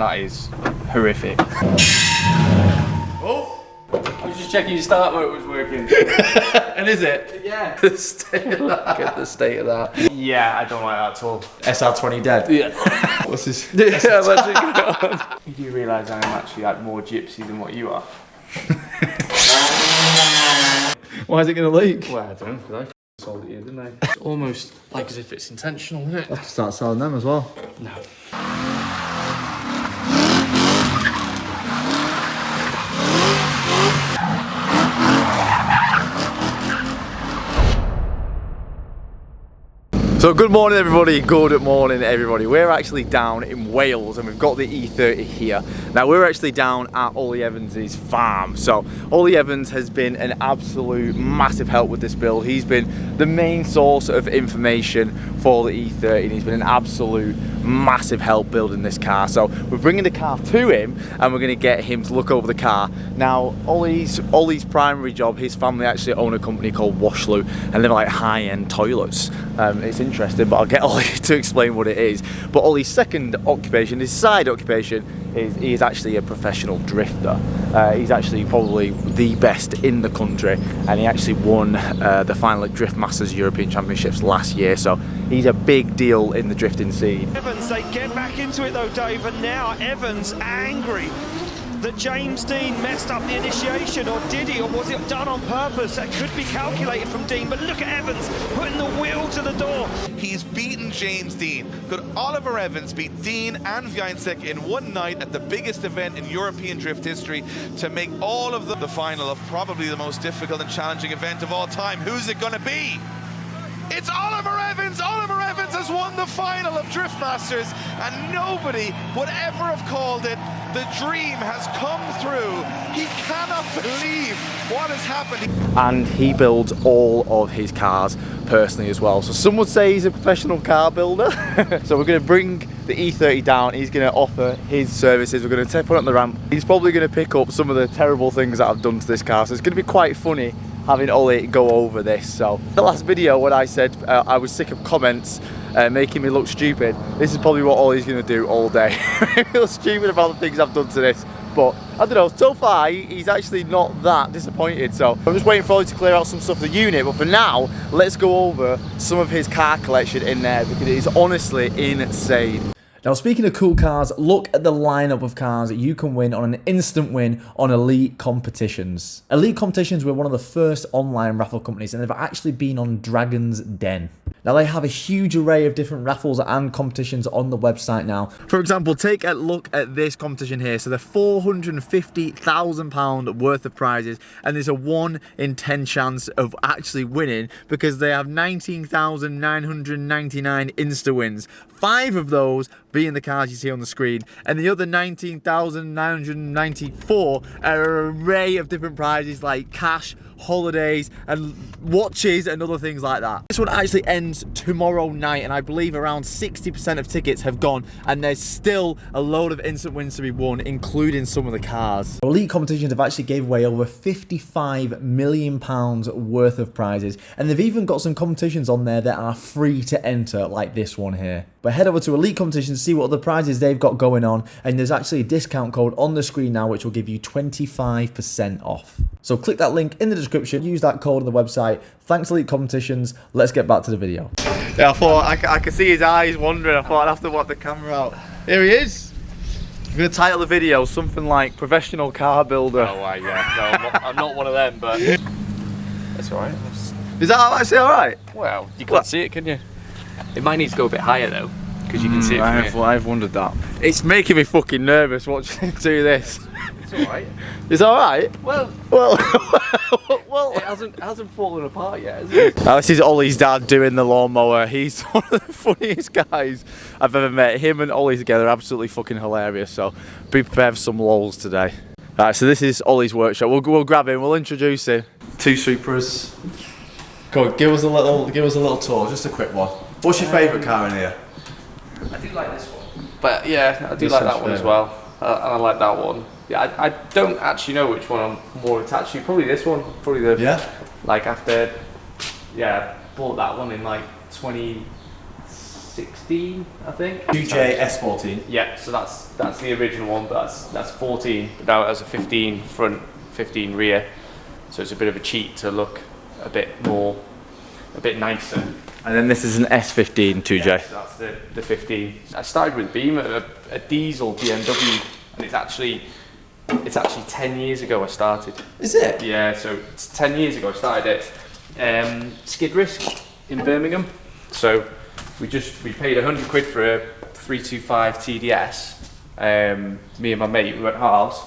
That is horrific. Oh! I was just checking your start mode was working. And is it? Yeah. The state of that. Look at the state of that. Yeah, I don't like that at all. SR20 dead? Yeah. What's this? Yeah, you do realise I'm actually like more gypsy than what you are. Why is it going to leak? Well, I don't know, because I sold it here, didn't I? It's almost like as if it's intentional, isn't it? I'll have to start selling them as well. No. So good morning everybody, good morning everybody. We're actually down in Wales and we've got the E30 here. Now we're actually down at Ollie Evans' farm. So Ollie Evans has been an absolute massive help with this build. He's been the main source of information for the E30 and he's been an absolute massive help building this car. So we're bringing the car to him and we're going to get him to look over the car. Now Ollie's primary job, his family actually own a company called Washloo and they're like high-end toilets. It's interesting, but I'll get Ollie to explain what it is. But Ollie's second occupation, his side occupation, is he is actually a professional drifter. He's actually probably the best in the country, and he actually won the final at Drift Masters European Championships last year. So he's a big deal in the drifting scene. Evans, they get back into it though, Dave, and now Evans angry that James Dean messed up the initiation, or did he, or was it done on purpose? That could be calculated from Dean, but look at Evans putting the wheel to the door. He's beaten James Dean. Could Oliver Evans beat Dean and Wiańczyk in one night at the biggest event in European drift history to make all of the final of probably the most difficult and challenging event of all time? Who's it going to be? It's Oliver Evans! Oliver Evans has won the final of Drift Masters and nobody would ever have called it. The dream has come through. He cannot believe what has happened. And he builds all of his cars personally as well. So some would say he's a professional car builder. So we're going to bring the E30 down. He's going to offer his services. We're going to put it on the ramp. He's probably going to pick up some of the terrible things that I've done to this car. So it's going to be quite funny having Ollie go over this. So the last video when I said I was sick of comments making me look stupid, this is probably what Ollie's going to do all day. I feel stupid about the things I've done to this, but I don't know, so far he's actually not that disappointed. So I'm just waiting for Ollie to clear out some stuff of the unit, but for now let's go over some of his car collection in there because it is honestly insane. Now speaking of cool cars, look at the lineup of cars that you can win on an instant win on Elite Competitions. Elite Competitions were one of the first online raffle companies and they've actually been on Dragon's Den. Now they have a huge array of different raffles and competitions on the website now. For example, take a look at this competition here. So they're £450,000 worth of prizes and there's a 1 in 10 chance of actually winning because they have 19,999 insta wins. 5 of those being the cars you see on the screen, and the other 19,994 are an array of different prizes like cash, holidays and watches and other things like that. This one actually ends tomorrow night and I believe around 60% of tickets have gone and there's still a load of instant wins to be won, including some of the cars. Elite Competitions have actually gave away over £55 million worth of prizes and they've even got some competitions on there that are free to enter like this one here. But head over to Elite Competitions to see what other prizes they've got going on, and there's actually a discount code on the screen now which will give you 25% off. So click that link in the description, use that code on the website. Thanks Elite Competitions, let's get back to the video. Yeah, I thought I could see his eyes wandering. I thought I'd have to wipe the camera out. Here he is. I'm going to title the video something like Professional Car Builder. Oh, yeah. No, I'm not one of them, but that's alright. Is that actually alright? Well, you can't see it, can you? It might need to go a bit higher though, because you can see it from here. I've wondered that. It's making me fucking nervous watching him do this. It's alright. It's alright? Well, well. It hasn't fallen apart yet, has it? Now this is Ollie's dad doing the lawnmower. He's one of the funniest guys I've ever met. Him and Ollie together are absolutely fucking hilarious. So be prepared for some lols today. Alright, so this is Ollie's workshop. We'll grab him, we'll introduce him. 2 Supras. Go on, give us a little tour, just a quick one. What's your favourite car in here? I do like this one. But yeah, I do like that one as well. And I like that one. Yeah, I don't actually know which one I'm more attached to. Probably this one. Probably the... Yeah? Like after... Yeah, bought that one in like 20... 16, I think. 2J S14. Yeah, so that's the original one, but that's 14. But now it has a 15 front, 15 rear, so it's a bit of a cheat to look a bit nicer. And then this is an S15 2J. Yeah, so that's the 15. I started with Beam, a diesel BMW, and it's actually 10 years ago I started. Is it? Yeah, so it's 10 years ago I started at Skid Risk in Birmingham. So we paid £100 for a 325 TDS. Me and my mate, we went halves,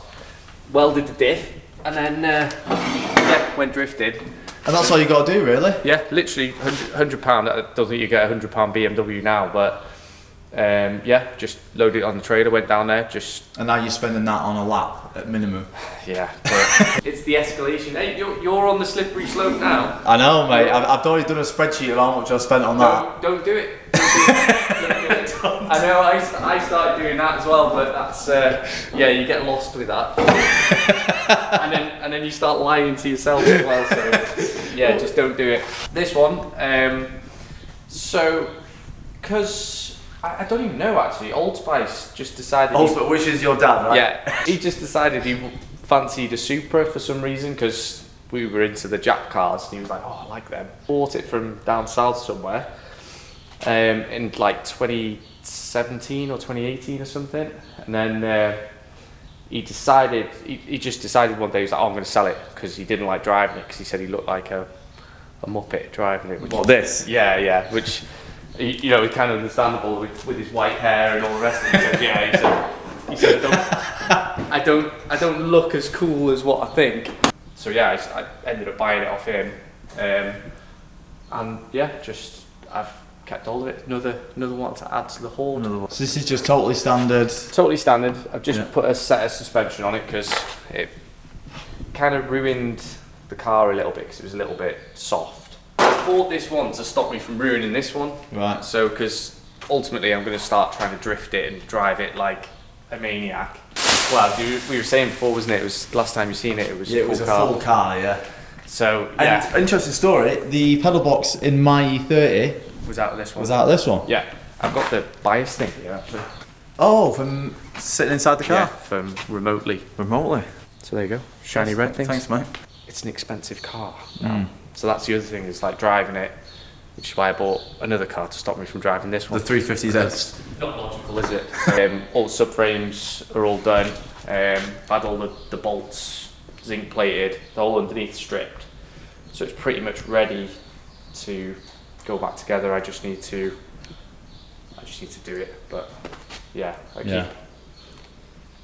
welded the diff, and then went drifted. And that's all you got to do, really? Yeah, literally £100. I don't think you get a £100 BMW now, but just loaded it on the trailer, went down there, And now you're spending that on a lap at minimum. Yeah, but it's the escalation. Hey, you're on the slippery slope now. I know, mate. I've already done a spreadsheet of how much I spent on that. Don't do it. I know. I started doing that as well, but that's you get lost with that. and then you start lying to yourself as well. So yeah, just don't do it. This one, because. I don't even know actually. Old Spice just decided. Old Spice, which is your dad, right? Yeah, he just decided he fancied a Supra for some reason because we were into the Jap cars, and he was like, "Oh, I like them." Bought it from down south somewhere, in like 2017 or 2018 or something, and then he just decided one day he was like, "Oh, I'm going to sell it," because he didn't like driving it because he said he looked like a muppet driving it. What, this? Yeah, which. You know, it's kind of understandable with his white hair and all the rest of it. He said, I don't look as cool as what I think. So yeah, I ended up buying it off him, and I've kept hold of it. Another one to add to the haul. So this is just totally standard. Totally standard. I've just put a set of suspension on it because it kind of ruined the car a little bit because it was a little bit soft. I bought this one to stop me from ruining this one. Right. So, because ultimately I'm going to start trying to drift it and drive it like a maniac. Well, we were saying before, wasn't it? It was last time you seen it. It was a full car. Yeah. So yeah. And interesting story. The pedal box in my E30 was out of this one. Yeah. I've got the bias thing here actually. Oh, from sitting inside the car. Yeah, from remotely. So there you go. Shiny red things. Thanks, mate. It's an expensive car. So that's the other thing, is like driving it, which is why I bought another car to stop me from driving this one. The 350Z. It's not logical, is it? All the subframes are all done. Had all the bolts zinc plated, the whole underneath stripped. So it's pretty much ready to go back together. I just need to do it. But yeah, I keep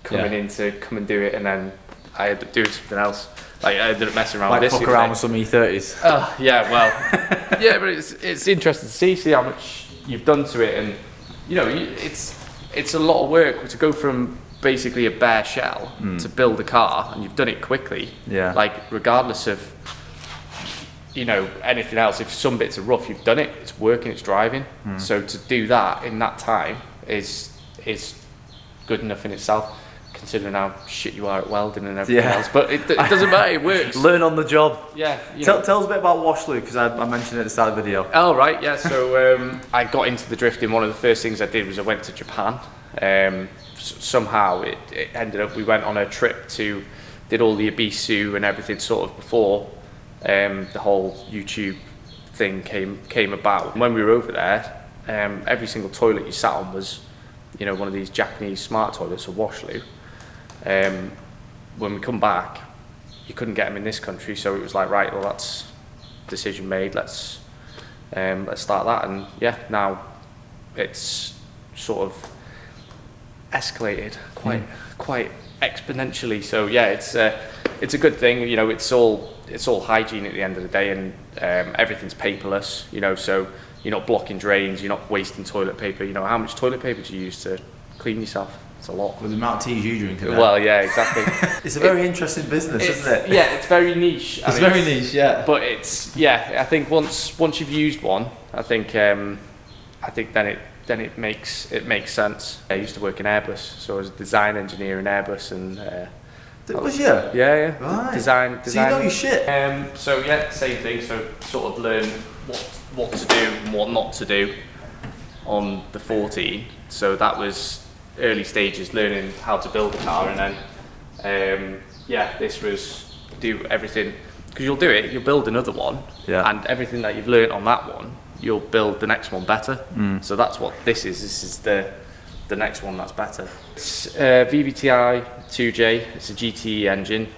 coming in to come and do it, and then I end up doing something else. Like I ended up messing around like with this. Fuck around with some E30s. Oh yeah, well, yeah, but it's interesting to see how much you've done to it, and you know, it's a lot of work to go from basically a bare shell to build a car, and you've done it quickly. Yeah. Like regardless of anything else, if some bits are rough, you've done it. It's working. It's driving. So to do that in that time is good enough in itself. Considering how shit you are at welding and everything else, but it doesn't matter, it works. Learn on the job. Yeah. Tell us a bit about Washloo, because I mentioned it at the start of the video. Oh right, yeah. So I got into the drifting. One of the first things I did was I went to Japan. Somehow it ended up, we went on a trip did all the Ibisu and everything sort of before the whole YouTube thing came about. When we were over there, every single toilet you sat on was one of these Japanese smart toilets, a Washloo. When we come back, you couldn't get them in this country, so it was like, right, well, that's decision made. Let's start that, and yeah, now it's sort of escalated quite exponentially. So yeah, it's a good thing. It's all hygiene at the end of the day, and everything's paperless. So you're not blocking drains, you're not wasting toilet paper. How much toilet paper do you use to clean yourself? It's a lot. With the amount of teas you drink. Well, yeah, exactly. It's a very interesting business, isn't it? Yeah, it's very niche. It's very niche, yeah. But I think once you've used one, I think then it makes sense. I used to work in Airbus, so I was a design engineer in Airbus, and was you? Yeah. Right. Design. So you know your shit. So yeah, same thing. So sort of learn what to do and what not to do. on the 14, so that was early stages learning how to build a car, and then yeah, this was do everything, because you'll do it, you'll build another one, and everything that you've learned on that one, you'll build the next one better. So that's what this is the next one that's better. It's VVTi 2J, it's a GTE engine.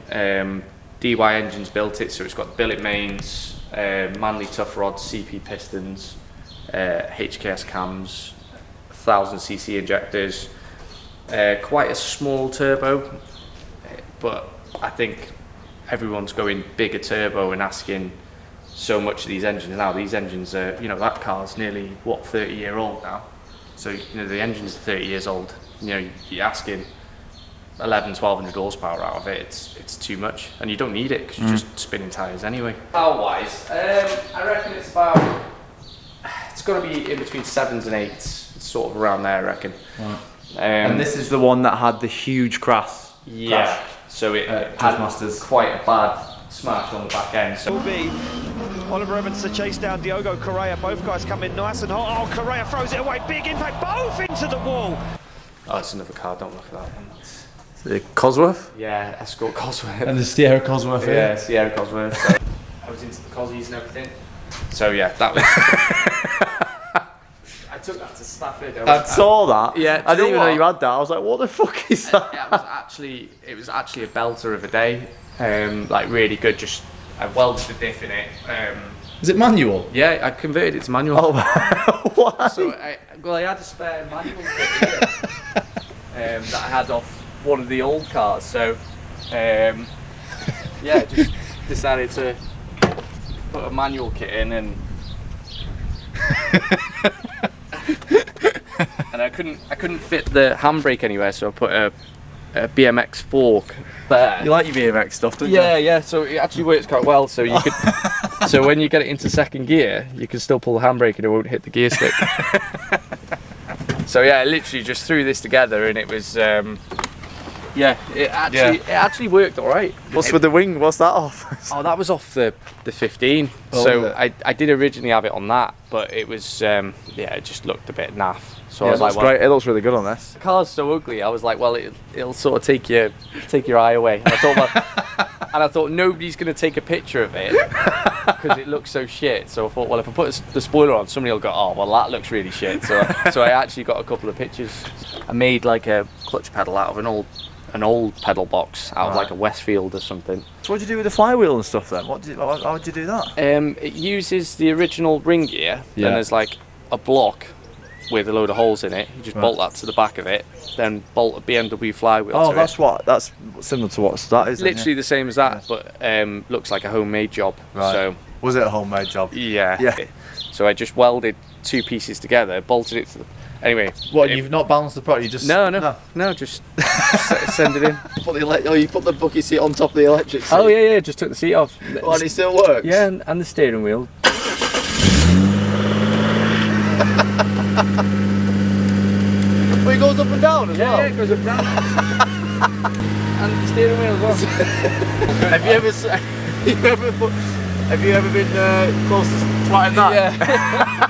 DY Engines built it, so it's got billet mains, Manly tough rods, CP pistons, HKS cams, 1000cc injectors, quite a small turbo, but I think everyone's going bigger turbo and asking so much of these engines now. These engines are, you know, that car's nearly, what, 30-year-old now. So, you know, the engine's 30 years old. You know, you're asking 1200 horsepower out of it. It's too much, and you don't need it because you're just spinning tyres anyway. Power-wise, I reckon it's about, it's got to be in between 7s and 8s. It's sort of around there, I reckon. Right. And this is the one that had the huge crash. Yeah. So it had quite a bad smash on the back end. So will be Oliver Evans to chase down Diogo Correa. Both guys come in nice and hot. Oh, Correa throws it away. Big impact. Both into the wall. Oh, it's another car. Don't look at that one. The Cosworth? Yeah, Escort Cosworth. And the Sierra Cosworth. Yeah, Sierra Cosworth. So I was into the Cosies and everything. So yeah, that was. I took that to Stafford. I saw that. Yeah, I didn't even know you had that. I was like, what the fuck is that? It was actually a belter of a day. Like really good. Just I welded the diff in it. Is it manual? Yeah, I converted it to manual. Oh, why? So I had a spare manual kit here, that I had off one of the old cars. So yeah, just decided to put a manual kit in, and and I couldn't fit the handbrake anywhere, so I put a BMX fork there. You like your BMX stuff, don't you? Yeah. So it actually works quite well. So you could, so when you get it into second gear, you can still pull the handbrake and it won't hit the gear stick. So yeah, I literally just threw this together, and it was, yeah, it actually worked all right. What's with the wing? What's that off? Oh, that was off the 15. Oh, so I did originally have it on that, but it was, yeah, it just looked a bit naff. So I was like, well, great. It looks really good on this. The car's so ugly. I was like, well, it'll sort of take your eye away. And I thought, well, and I thought nobody's gonna take a picture of it because it looks so shit. So I thought, well, if I put the spoiler on, somebody will go, oh, well, that looks really shit. So I actually got a couple of pictures. I made like a clutch pedal out of an old pedal box out of like a Westfield or something. So what did you do with the flywheel and stuff then? How did you do that? It uses the original ring gear, and there's like a block with a load of holes in it. You just bolt that to the back of it, then bolt a BMW flywheel to it. That's similar to what that is. Literally the same as that, but looks like a homemade job. Right. So was it a homemade job? Yeah. So I just welded two pieces together, bolted it to the. Anyway. What? You've not balanced the product? You just no, just send it in. You put the bucket seat on top of the electric seat. Oh yeah, just took the seat off. And it still works. Yeah, and the steering wheel. Well, it goes up and down as well. Yeah, it goes up and down. And the steering wheel as well. Have you ever been close to flying that? Yeah.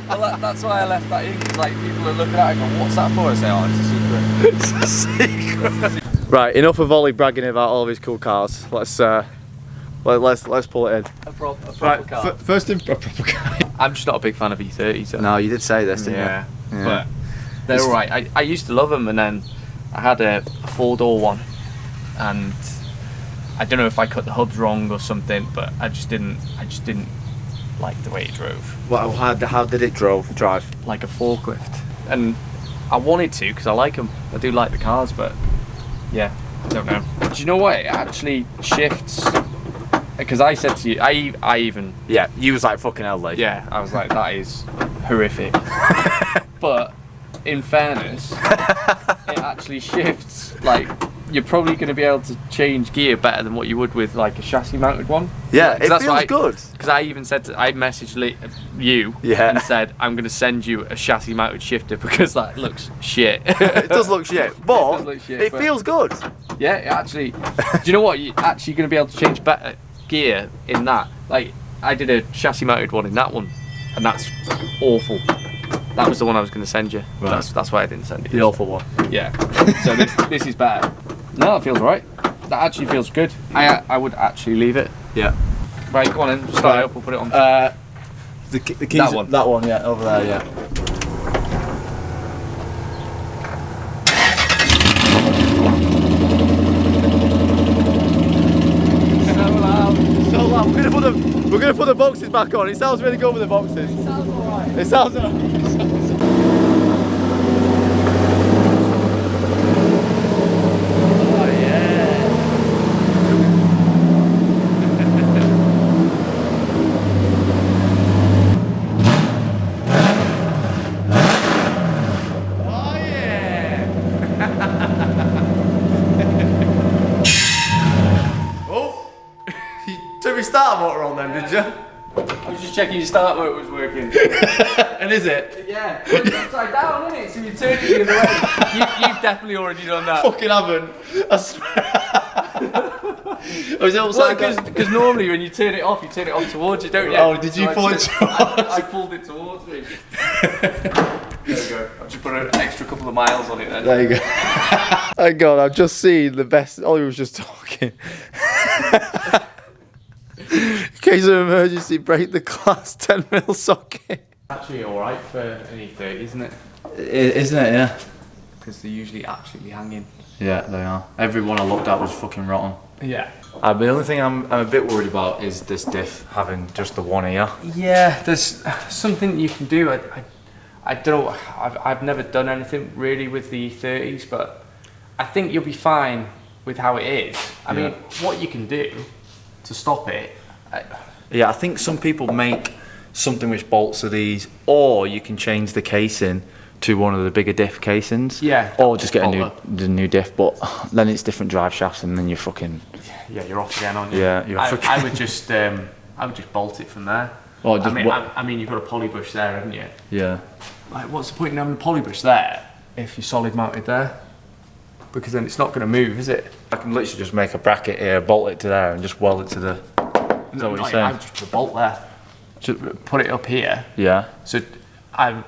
Well, that's why I left that in, because like people are looking at it and go, what's that for? I say, oh, it's a secret. It's a secret. Right, enough of Ollie bragging about all of his cool cars. Let's pull it in. A proper car. First in a proper car. I'm just not a big fan of E30s. So. No, you did say this, didn't you? Yeah. But they're alright. I used to love them, and then I had a 4-door one, and I don't know if I cut the hubs wrong or something, but I just didn't like the way it drove. Well, how did it drive? Like a forklift. And I wanted to, because I like them. I do like the cars, but yeah, I don't know. Do you know what? It actually shifts. Because I said to you, I even... Yeah, you was like, fucking hell, like. Yeah, I was like, that is horrific. But in fairness, it actually shifts. Like, you're probably going to be able to change gear better than what you would with like a chassis mounted one. Yeah, it feels good. Because I even said, I messaged you and said, I'm going to send you a chassis mounted shifter because that looks shit. It does look shit, but it feels good. Yeah, it actually... Do you know what? You're actually going to be able to change better gear in that. Like, I did a chassis mounted one in that one, and that's awful. That was the one I was going to send you. Right. That's why I didn't send it. The awful one. Yeah. So this is better. No, that feels right. That actually feels good. I would actually leave it. Yeah. Right, go on then. Start it up. We'll put it on. The keys. That one. That one, yeah, over there, yeah. So loud. We're gonna put the boxes back on. It sounds really good with the boxes. It sounds alright. It sounds alright. Took me starter motor on then, did you? I was just checking your start motor was working. And is it? Yeah. It's upside down, isn't it? So you turn it the other way. You've definitely already done that. Fucking haven't. I swear. Was it upside down? Because normally when you turn it off towards you, don't you? Oh, did you pull it towards? I pulled it towards me. There you go. I've just put an extra couple of miles on it then. There you go. Thank God, I've just seen the best. Ollie was just talking. In case of emergency, break the glass 10mm socket. Actually alright for an E30, isn't it? Isn't it, yeah? Because they're usually absolutely hanging. Yeah, they are. Every one I looked at was fucking rotten. Yeah. The only thing I'm a bit worried about is this diff having just the one ear. Yeah, there's something you can do. I don't know, I've never done anything really with the E30s, but I think you'll be fine with how it is. I mean, what you can do to stop it. Yeah, I think some people make something which bolts to these, or you can change the casing to one of the bigger diff casings. Yeah. Or just get the new diff, but then it's different drive shafts, and then you're fucking. Yeah, you're off again, aren't you? Yeah, you're off again. I would just bolt it from there. Or just I mean, you've got a poly bush there, haven't you? Yeah. Like, what's the point in having a poly bush there if you're solid mounted there? Because then it's not going to move, is it? I can literally just make a bracket here, bolt it to there, and just weld it to the. Is that what you're saying? I would just put a bolt there. Just put it up here. Yeah. So I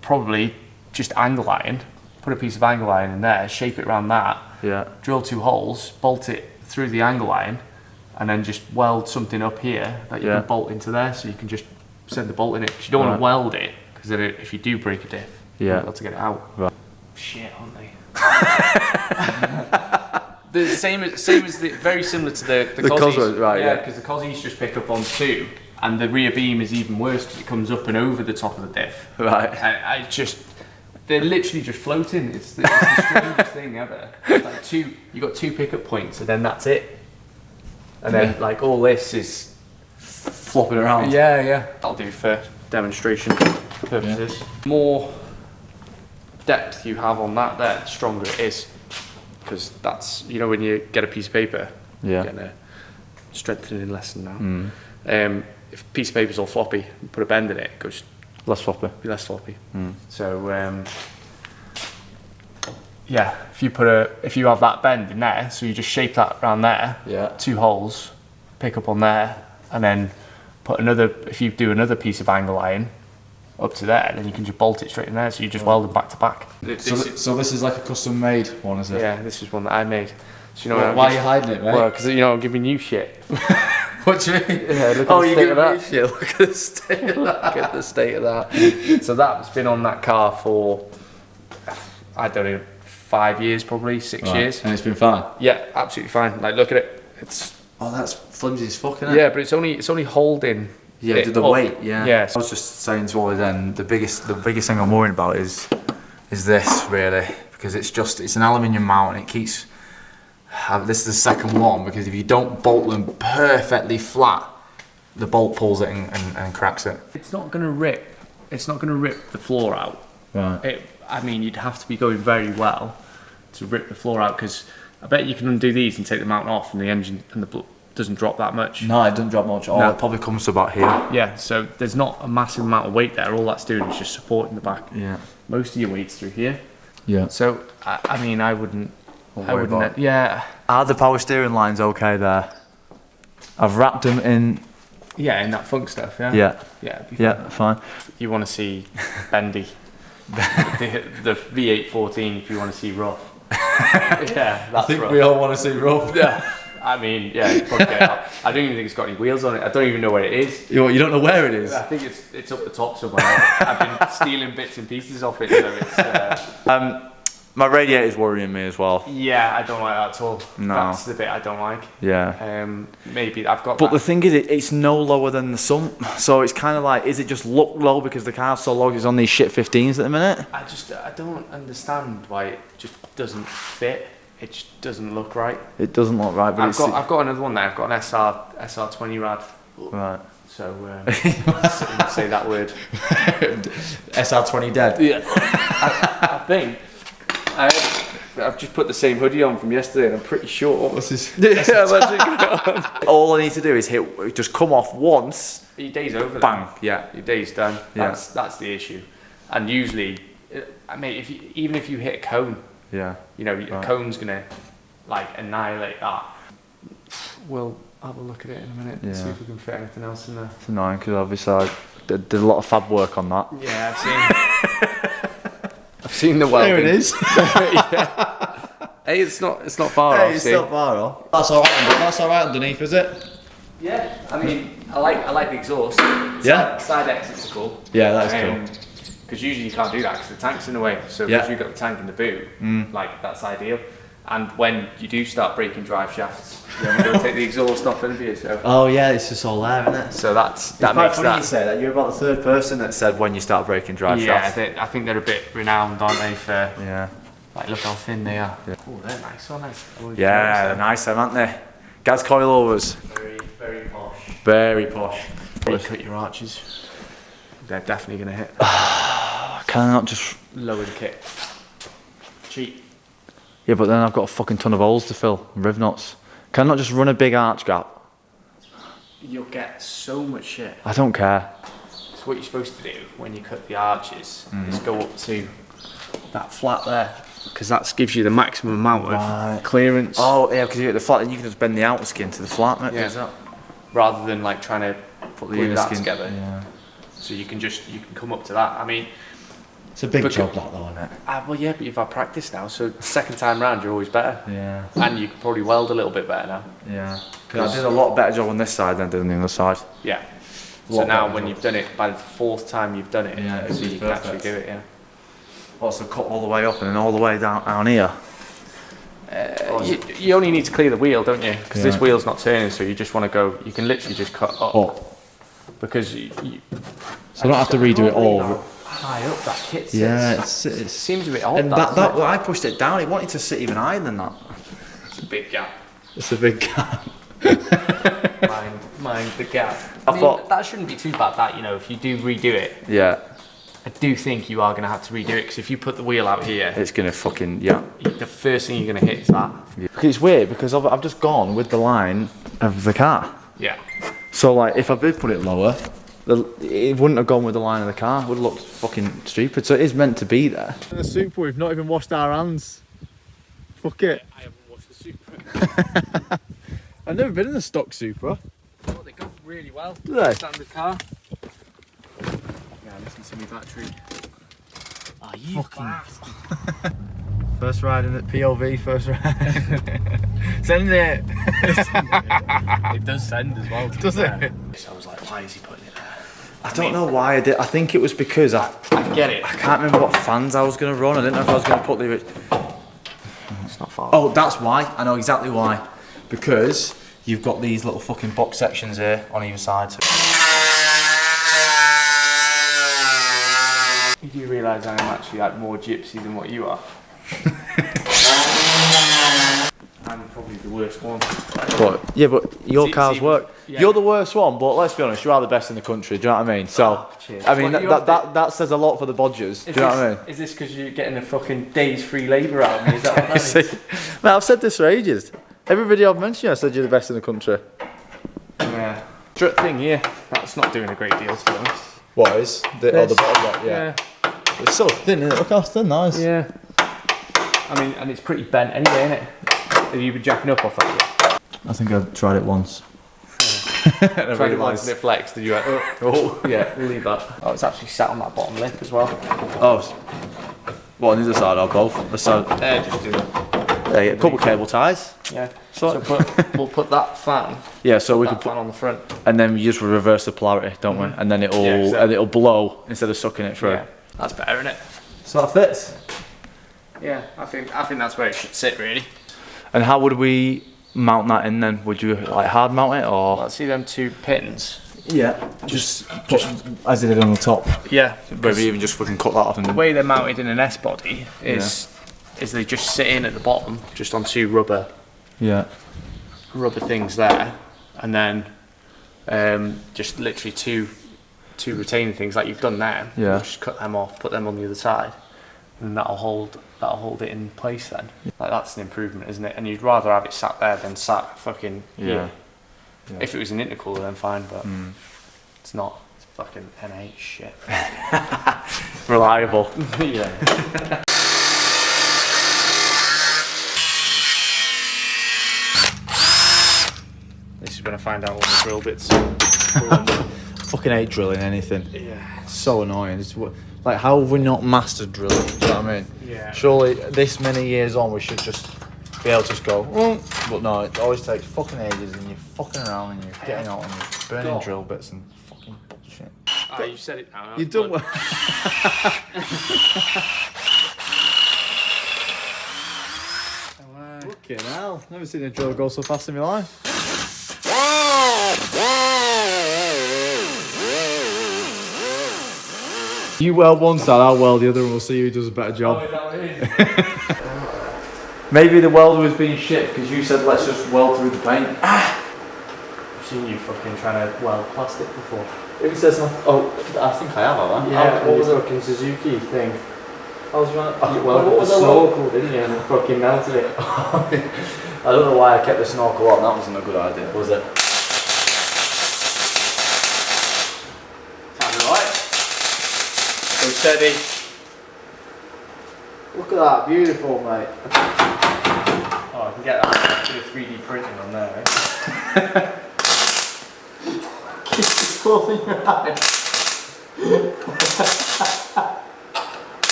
probably just angle iron, put a piece of angle iron in there, shape it around that. Yeah. Drill 2 holes, bolt it through the angle iron, and then just weld something up here that you can bolt into there, so you can just send the bolt in it. Because you don't want to weld it, because then if you do break a diff, you'll be able to get it out. Right. Shit, aren't they? The same as very similar to the Cozzies, right? Yeah, because the Cozzies just pick up on 2, and the rear beam is even worse because it comes up and over the top of the diff. Right. They're literally just floating. It's the strangest thing ever. It's like you got 2 pickup points, and then that's it. And then like all this is flopping around. Yeah. That'll do for demonstration purposes. Yeah. More depth you have on that, there, the stronger it is. Because that's, you know, when you get a piece of paper, you're getting a strengthening lesson now. If a piece of paper's all floppy, you put a bend in it, it goes less floppy. Be less floppy. So yeah, if you have that bend in there, so you just shape that around there, 2 holes, pick up on there, and then put if you do another piece of angle iron up to there, then you can just bolt it straight in there, so you just weld them back to back. So this is like a custom made one, is it? Yeah, this is one that I made. So, you know, why are you hiding it, mate? Well, because, you know, I'm giving you shit. What do you mean? Yeah, look you're giving me shit, look at the state of that. Look at the state of that. So that's been on that car for, I don't know, 5 years probably, 6 years. And it's been fine? Yeah, absolutely fine. Like, look at it. It's. Oh, that's flimsy as fuck, isn't it? Yeah, but it's only holding. Yeah, the weight. Yeah. Yes. I was just saying to Ollie then, the biggest thing I'm worried about is this really, because it's an aluminium mount and it keeps. This is the second one, because if you don't bolt them perfectly flat, the bolt pulls it and cracks it. It's not going to rip. It's not going to rip the floor out. Right. I mean, you'd have to be going very well to rip the floor out, because I bet you can undo these and take the mount off, and the engine and the doesn't drop that much. No, it doesn't drop much. Oh, no. It probably comes to about here. Yeah, so there's not a massive amount of weight there. All that's doing is just supporting the back. Yeah. Most of your weight's through here. Yeah. So I mean, I wouldn't. Yeah. Are the power steering lines okay there? I've wrapped them in Yeah, in that funk stuff, yeah. Yeah. Yeah, it'd be Yeah, fine. You want to see bendy. the V8 14 if you want to see rough. Yeah, that's rough. we all want to see rough. Yeah. I mean, yeah, you probably get it out. I don't even think it's got any wheels on it. I don't even know where it is. You don't know where it is? I think it's up the top somewhere. I've been stealing bits and pieces off it, so it's... My radiator's worrying me as well. Yeah, I don't like that at all. No. That's the bit I don't like. Yeah. Maybe I've got But the thing is, it's no lower than the sump. So it's kind of like, is it just look low because the car's so low, it's on these shit 15s at the minute? I don't understand why it just doesn't fit. It just doesn't look right. It doesn't look right, but I've got another one there. I've got an SR20 rad. Right. So say that word. SR20 dead. Yeah. I think I've just put the same hoodie on from yesterday, and I'm pretty sure. What's this? Yeah, all I need to do is just come off once. your day's over. Bang. Then. Yeah, your day's done. Yeah. That's the issue. And usually, I mean, even if you hit a cone, Yeah. you know, your cone's gonna like annihilate that. We'll have a look at it in a minute and see if we can fit anything else in there. It's annoying because obviously I did a lot of fab work on that. Yeah, I've seen the welding. There it is. Yeah. Hey, it's not far off. It's not far off. That's all right. That's all right underneath, is it? Yeah, I mean, I like the exhaust. Yeah. Side exits are cool. Yeah, that is cool. Because usually you can't do that because the tank's in the way. So because you've got the tank in the boot, like that's ideal. And when you do start breaking drive shafts, you've got to take the exhaust off, haven't you? So. Oh yeah, it's just all there, isn't it? So that makes funny that. You say that. You're about the third person that said when you start breaking drive shafts. Yeah, I think they're a bit renowned, aren't they? For Yeah. like, look how thin they are. Yeah. Oh, they're nice, aren't they? Yeah, they're nice, them, aren't they? Gas coilovers. Very posh. Very posh. You cut your arches. They're definitely going to hit. Can I not just Lower the kit. Cheap. Yeah, but then I've got a fucking ton of holes to fill, riv knots. Can I not just run a big arch gap? You'll get so much shit. I don't care. So what you're supposed to do when you cut the arches is go up to that flat there, because that gives you the maximum amount of clearance. Oh yeah, because you get the flat, and you can just bend the outer skin to the flat, mate. Yeah. Rather than like trying to Put the glue inner that skin together. Yeah. So you can come up to that. I mean, It's a big job, that though, isn't it? well, yeah, but you've had practice now, so second time round you're always better. Yeah. And you can probably weld a little bit better now. Yeah. Because I did a lot better job on this side than I did on the other side. Yeah. So now when you've done it, by the fourth time you've done it, Yeah, so you can actually do it, yeah. Also cut all the way up and then all the way down here. You only need to clear the wheel, don't you? Because this Yeah. wheel's not turning, so you just want to go, you can literally just cut up. Because you So I don't have to redo it all. High up that kit sits. Yeah, It seems a bit odd. and that when I pushed it down, it wanted to sit even higher than that. It's a big gap. It's a big gap. Mind the gap. I thought that shouldn't be too bad. That, you know, if you do redo it, yeah, I do think you are going to have to redo it, because if you put the wheel out here, it's gonna fucking the first thing you're going to hit is that. It's weird because I've just gone with the line of the car. Yeah. So like, if I did put it lower, it wouldn't have gone with the line of the car. It would have looked fucking stupid. So it is meant to be there. In the Supra, we've not even washed our hands. Fuck it. I haven't watched the Supra. I've never been in a stock Supra. Oh, they go really well. Do they? Standard car. Yeah, listen to me battery. Oh, you bastard. First ride in the POV, first ride. Send it. It does send as well. Does it? So I was like, why is he putting it there? I don't know why I did. I think it was because I get it. can't remember what fans I was going to run. I didn't know if I was going to put the... It's not far. Oh, that's why. I know exactly why. Because you've got these little fucking box sections here on either side. You do realise I'm actually like more gypsy than what you are. I'm probably the worst one. But your See- cars see- work. yeah. You're the worst one, but let's be honest, you are the best in the country. Do you know what I mean? So, cheers. I mean, Well, that says a lot for the bodgers. Do you know what I mean? Is this because you're getting a fucking day's free labour out of me? Is that what that is? Man, I've said this for ages. Every video I've mentioned you, I said you're the best in the country. Yeah. Strut thing here, that's not doing a great deal, to be honest. What is? The This. bottom bit, yeah. It's so thin, isn't it? Look how thin that is. Yeah. I mean, and it's pretty bent anyway, isn't it? Have you been jacking up off that? I think I've tried it once. Tried it once and it flexed and you went, oh, yeah, we'll leave that. Oh, it's actually sat on that bottom lip as well. Oh, what, on the other side or both? The side. Just do it. Yeah, a couple of cable ties. Yeah. So We'll put that fan. Yeah, so we that could put fan on the front. and then we just reverse the polarity, don't we? And then it'll blow instead of sucking it through. Yeah, that's better, isn't it? So that fits. Yeah, I think that's where it should sit really. And how would we mount that in then? Would you like hard mount it or? Let's see them 2 pins. Yeah, just as it did on the top. Yeah. Maybe even just fucking cut that off. And The way they're mounted in an S body is they just sit in at the bottom, just on 2 rubber things there, and then just literally two retaining things like you've done there. Yeah. Just cut them off, put them on the other side, and that'll hold it in place then. Like that's an improvement, isn't it? And you'd rather have it sat there than sat fucking here. Yeah. If it was an intercooler then fine, but it's not. It's fucking NH shit. reliable. Yeah. This is when I find out all the drill bits. Fucking hate drilling anything. Yeah. It's so annoying. Like, how have we not mastered drilling? Do you know what I mean? Yeah. Surely this many years on, we should just be able to just go. But no, it always takes fucking ages, and you're fucking around, and you're getting out, and you're burning drill bits and fucking bullshit. Oh, you said it now. You've done well. Fucking hell! Never seen a drill go so fast in my life. You weld one side, I'll weld the other, and we'll see who does a better job. Maybe the welder was being shit because you said let's just weld through the paint. I've seen you fucking trying to weld plastic before. If he says nothing, I think I have, haven't I? Yeah, what was the it? fucking Suzuki thing. I was trying to. Well, what was the the snorkel, didn't you? And it fucking melted it. I don't know why I kept the snorkel on. That wasn't a good idea, was it? Sounds alright. Go steady. Look at that, beautiful, mate. Oh, I can get that bit of 3D printing on there, eh? It's closing your eyes.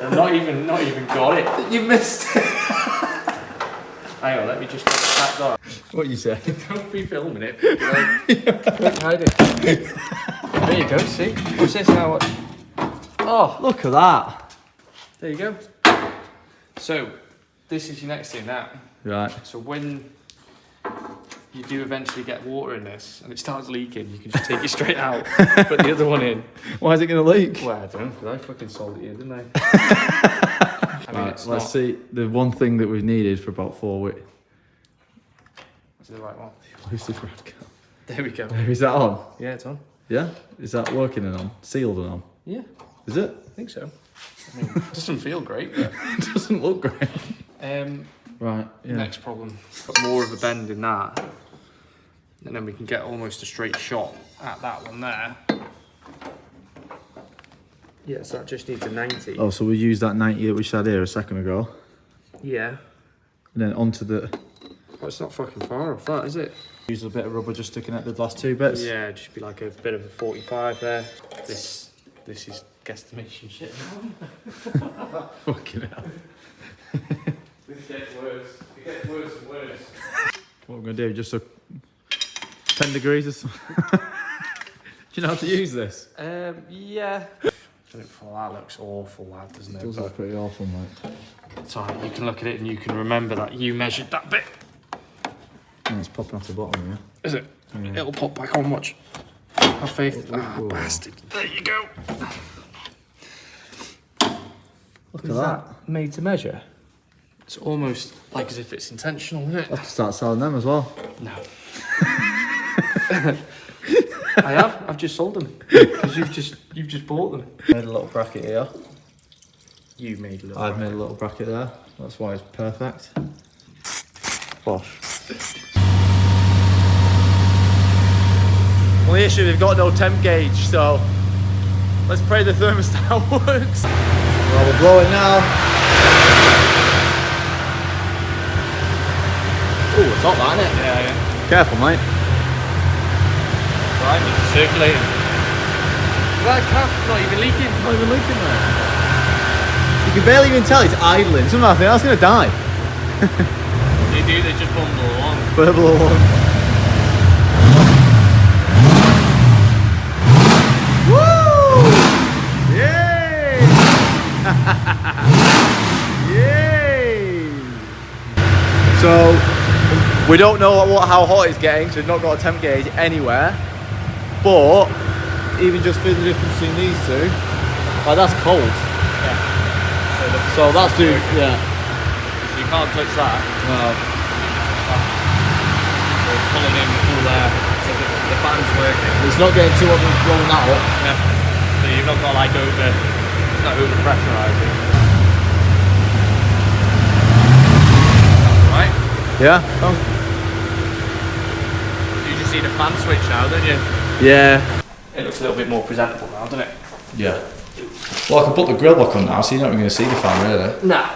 I've not even got it. You missed it. Hang on, let me just get it back on. What you say? Don't be filming it. Don't hide it. There you go, see? What's this now? Oh, look at that. There you go. So, this is your next thing now. Right. So when you do eventually get water in this and it starts leaking, you can just take it straight out, put the other one in. Why is it going to leak? Well, I don't know, because I fucking sold it here, didn't I? I mean, Right, let's see the one thing that we've needed for about 4 weeks. Is it the right one? Elusive red cap. There we go. Is that on? Yeah, it's on. Yeah? Is that working and on? Sealed and on? Yeah, Is it? I think so. I mean, it doesn't feel great, but... It doesn't look great. Right, yeah. Next problem. Put more of a bend in that. And then we can get almost a straight shot at that one there. Yeah, so that just needs a 90. Oh, so we used that 90 that we had here a second ago. Yeah. And then onto the... Well, it's not fucking far off that, is it? Use a bit of rubber just sticking at the last 2 bits. Yeah, just be like a bit of a 45 there. This is guesstimation shit. Fucking hell. This gets worse. It gets worse and worse. What we're going to do, just a 10 degrees or something. Do you know how to use this? Yeah. That looks awful, lad, doesn't it? It does look pretty awful, mate. It's alright, you can look at it and you can remember that you measured that bit. And it's popping off the bottom, yeah? Is it? Yeah. It'll pop back on, watch. Have faith. Bastard. There you go. Look at that. Made to measure? It's almost like as if it's intentional, isn't it? I'll have to start selling them as well. No. I have. I've just sold them because you've just bought them. Made a little bracket here. You made a little. I've made a little bracket there. That's why it's perfect. Bosh. Well, the issue, they've got no temp gauge, so let's pray the thermostat works. Well, we're blowing now. Oh, it's not that, isn't it? Yeah, yeah. Careful, mate. Right, it's circulating. Well, not even leaking. Not even leaking, mate. You can barely even tell it's idling. Somehow I think that's going to die. They just bumble along. Burble along. Woo! Yay! Yay! So, we don't know how hot it's getting, so we've not got a temp gauge anywhere. But, even just feeling the difference between these two, like that's cold. Yeah. So that's doing, yeah. So you can't touch that. No. It's pulling in the cool air, so the fan's working. It's not getting too hot and blowing that up. Yeah. So you've not got like it's not over pressurising. Right? Yeah. You just need a fan switch now, don't you? Yeah. It looks a little bit more presentable now, doesn't it? Yeah. Well, I can put the grill back on now, so you're not even going to see the fan really. Nah.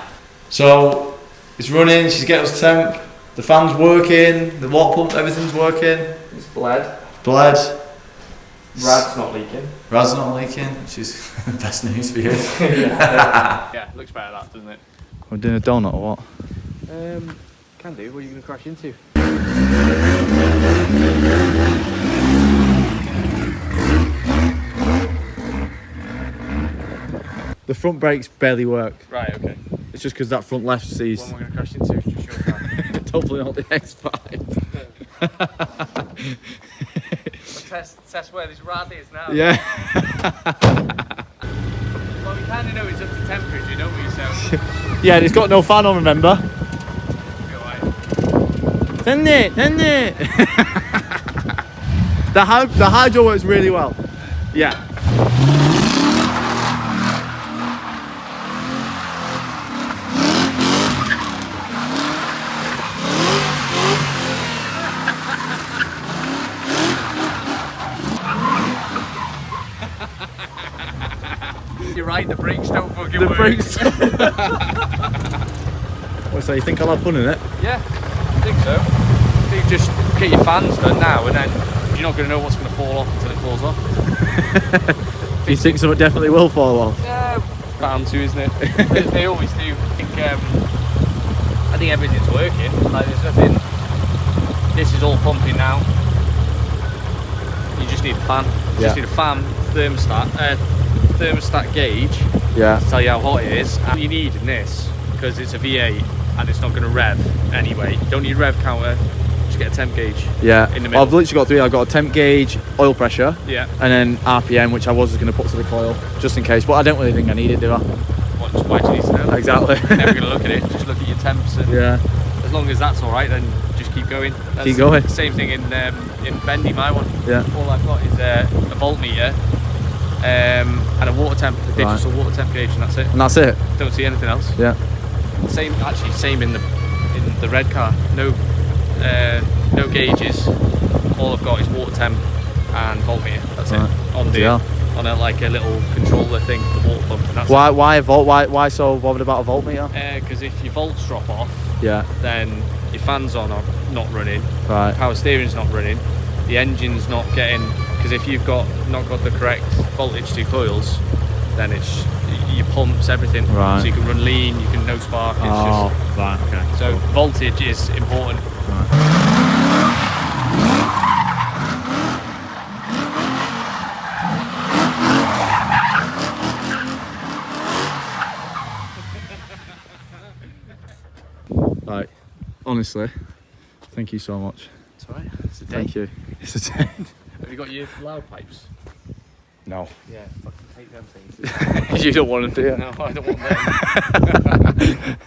So it's running. She's getting us temp. The fan's working. The water pump, everything's working. It's bled. Bled. Rad's not leaking. Rad's not leaking, which is the best news for you. Yeah, looks better that, doesn't it? We're doing a donut or what? Can do. What are you going to crash into? The front brakes barely work. Right, okay. It's just because that front left sees. What am I going to crash into? Just your car. Hopefully not the X5. Test where this rad is now. Yeah. Well, we kind of know it's up to temperature, don't we? So. Yeah, and it's got no fan on, remember? You're right. Isn't it? The hydro works really well. Yeah. You're right, the brakes don't fucking The work. brakes. Well, so you think I'll have fun in it? Yeah, I think so. I think just get your fans done now and then you're not going to know what's going to fall off until it falls off. You think something definitely will fall off? Yeah, bound to, isn't it? they always do. I think everything's working. Like there's nothing. This is all pumping now. You just need a fan. You just need a fan, thermostat gauge Yeah. to tell you how hot it is. And you need in this because it's a V8 and it's not going to rev anyway. You don't need rev counter. Just get a temp gauge. Yeah. In the middle. I've literally got three. I've got a temp gauge, oil pressure, Yeah. and then RPM, which I was going to put to the coil just in case. But I don't really think I need it, do I? Why do you need to know? Exactly. Never going to look at it. Just look at your temps. And Yeah. as long as that's all right, then just keep going. That's Keep going. the same thing in Bendy, my one. Yeah. All I've got is a voltmeter and a water temp, a digital water temp gauge, and that's it. And that's it. Don't see anything else. Yeah. Same in the red car. No gauges. All I've got is water temp and voltmeter. That's Right. it. On Yeah. on a like a little controller thing, the water pump. And that's Why a volt? Why so bothered about a voltmeter? Because if your volts drop off, Yeah. then your fans are not running. Right. Power steering's not running. The engine's not getting, because if you've not got the correct voltage to your coils, then it's your pumps, everything. Right. So you can run lean, you can no spark. It's Oh, right. Okay. just, so voltage is important. Right. Honestly, thank you so much. It's alright. It's a day. Thank you. It's a 10. Have you got your loud pipes? No. Yeah, fucking take them things. You don't want to do it. No, I don't want them.